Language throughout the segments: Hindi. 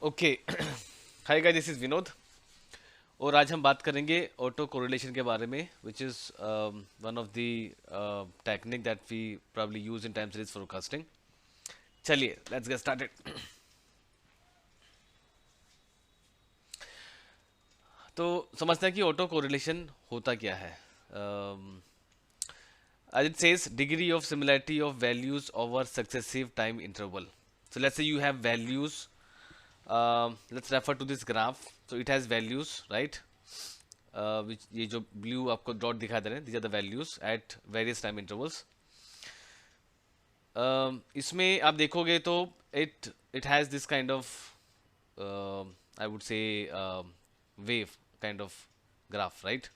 Okay. Hi guys, this is Vinod और आज हम बात करेंगे ऑटो कोरिलेशन के बारे में which is one of the technique that we probably use in time series forecasting. चलिए लेट्स गेट स्टार्टेड। तो समझते हैं कि ऑटो कोरिलेशन होता क्या है। as it says, degree of similarity of values over successive time interval. So let's say you have values. Let's refer to this graph. So it has values, right? Which ये जो blue आपको dot दिखा दे रहे हैं, these are the values at various time intervals. इसमें आप देखोगे तो it has this kind of I would say wave kind of graph, right?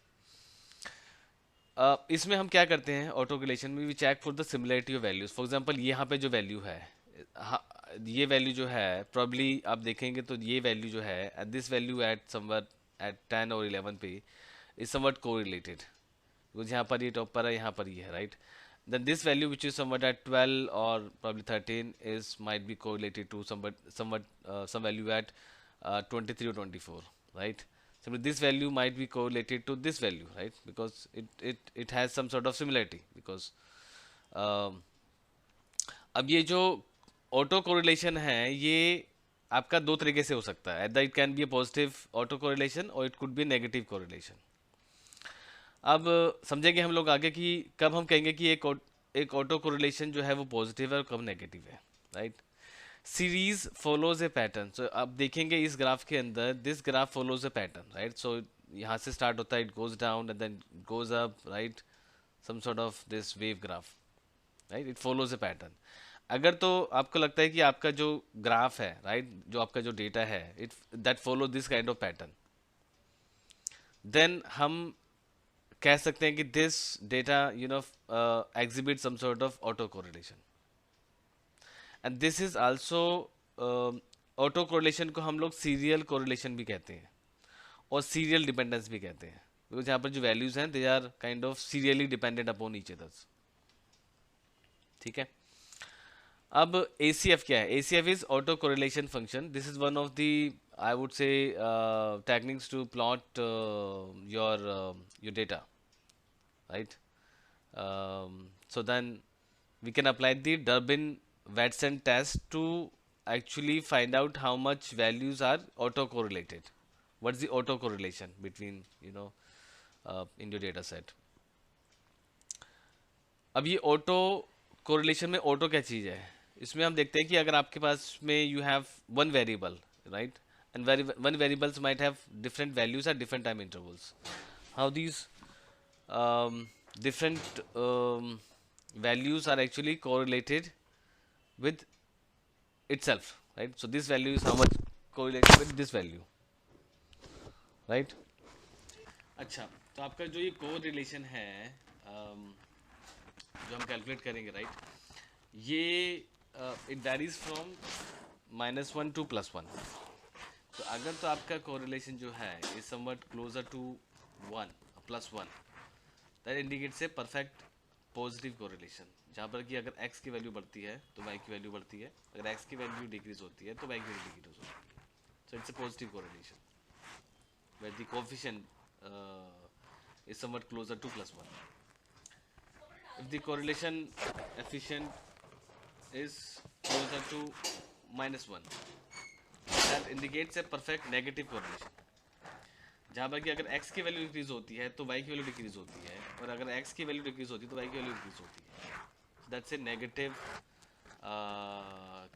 इसमें हम क्या करते हैं ऑटो रिलेशन में, we check for the similarity of values. For example यहाँ पे जो वैल्यू है, हाँ, ये वैल्यू जो है प्रॉब्ली आप देखेंगे तो ये वैल्यू जो है at this value at somewhere at 10 और 11 पे इज समवट कोरिलेटेड, बिकॉज यहाँ पर ये टॉप पर है, यहाँ पर ये है, right. Then this value which is somewhat at 12 और probably 13 is might be correlated to somewhat some value at 23 or 24, right? Simply this value might be correlated to this value, right? Because it has some sort of similarity, because um, अब ये जो ऑटो कोरिलेशन है ये आपका दो तरीके से हो सकता है। either it can be a positive auto correlation or it could be a negative correlation। अब समझेंगे हम लोग आगे कि कब हम कहेंगे कि एक ऑटो कोरिलेशन जो है वो पॉजिटिव है और कब नेगेटिव है, right. Series follows a pattern. So आप देखेंगे इस ग्राफ के अंदर this graph follows a pattern, right. So यहाँ से स्टार्ट होता है, it goes down and then goes up, right. Some sort of this wave graph, right, it follows a pattern. अगर तो आपको लगता है कि आपका जो ग्राफ है, राइट, जो आपका जो डेटा है, it that follow this kind of pattern, then हम कह सकते हैं कि this data exhibit some sort of auto correlation. And this is also auto correlation को हम लोग सीरियल कोरिलेशन भी कहते हैं और सीरियल डिपेंडेंस भी कहते हैं, बिकॉज यहाँ पर जो वैल्यूज हैं they are kind of serially dependent upon each others. ठीक है। अब ACF क्या है? ACF is auto correlation function. This is one of the I would say techniques to plot your data, right? So then we can apply the Durbin-Watson test to actually find out how much values are autocorrelated. What's the autocorrelation between in your data set? अब ये ऑटो कोरिलेशन में ऑटो क्या चीज़ है? इसमें हम देखते हैं कि अगर आपके पास में you have one variable, right, and one variables might have different values at different time intervals. How these different values are actually correlated with itself, right? So this value is how much correlated with this value, right? अच्छा, तो आपका जो ये कोरिलेशन है, जो हम कैलकुलेट करेंगे, राइट, ये इट वैरीज फ्रॉम -1 to +1। तो अगर तो आपका कोरिलेशन जो है is somewhat closer to 1 +1, that indicates a perfect positive correlation, जहाँ पर कि अगर x की वैल्यू बढ़ती है तो y की वैल्यू बढ़ती है, अगर x की वैल्यू डिक्रीज होती है तो y की वैल्यू डिक्रीज होती है। So it's a positive correlation where the coefficient is somewhat closer to +1। If the correlation efficient is closer to -1, that indicates a perfect negative correlation। जहाँ पर कि अगर x की वैल्यू डिक्रीज होती है तो y की वैल्यू डिक्रीज होती है, और अगर x की वैल्यू डिक्रीज होती है तो y की वैल्यू डिक्रीज होती है। That's a negative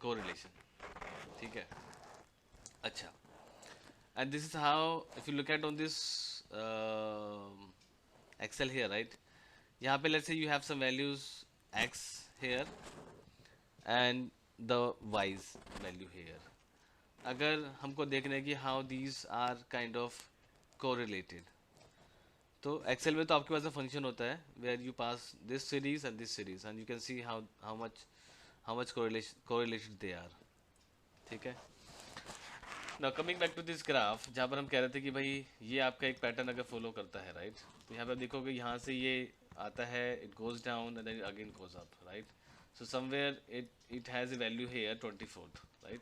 correlation. ठीक है। अच्छा, and this is how if you look at on this Excel here, right, यहाँ पे let's say you have some values x here and the y's value here. अगर हमको देखना है कि how these are kind of correlated, तो एक्सेल में तो आपके पास फंक्शन होता है where you pass this series and you can see how much correlated they are. ठीक है। Now coming back to this graph, जहाँ पर हम कह रहे थे कि भाई ये आपका एक पैटर्न अगर फॉलो करता है, राइट, तो यहाँ पर देखोगे यहाँ से ये आता है, it goes down and then again goes up, right. So somewhere it has a value here 24, right.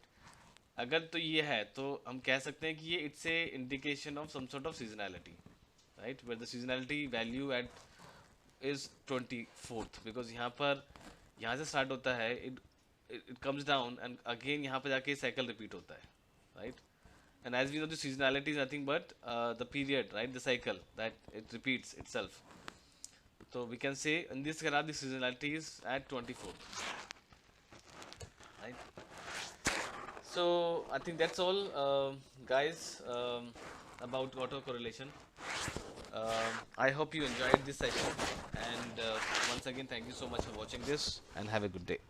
अगर तो ये है तो हम कह सकते हैं कि ये it's a indication of some sort of seasonality, right, where the seasonality value at is 24th, because यहाँ से स्टार्ट होता है, it comes down and again यहाँ पे जाके साइकिल रिपीट होता है, right. And as we know, the seasonality is nothing but the period, right? The cycle that it repeats itself. So we can say in this graph the seasonality is at 24th, right? So I think that's all, guys, about autocorrelation. I hope you enjoyed this session, and once again, thank you so much for watching this, and have a good day.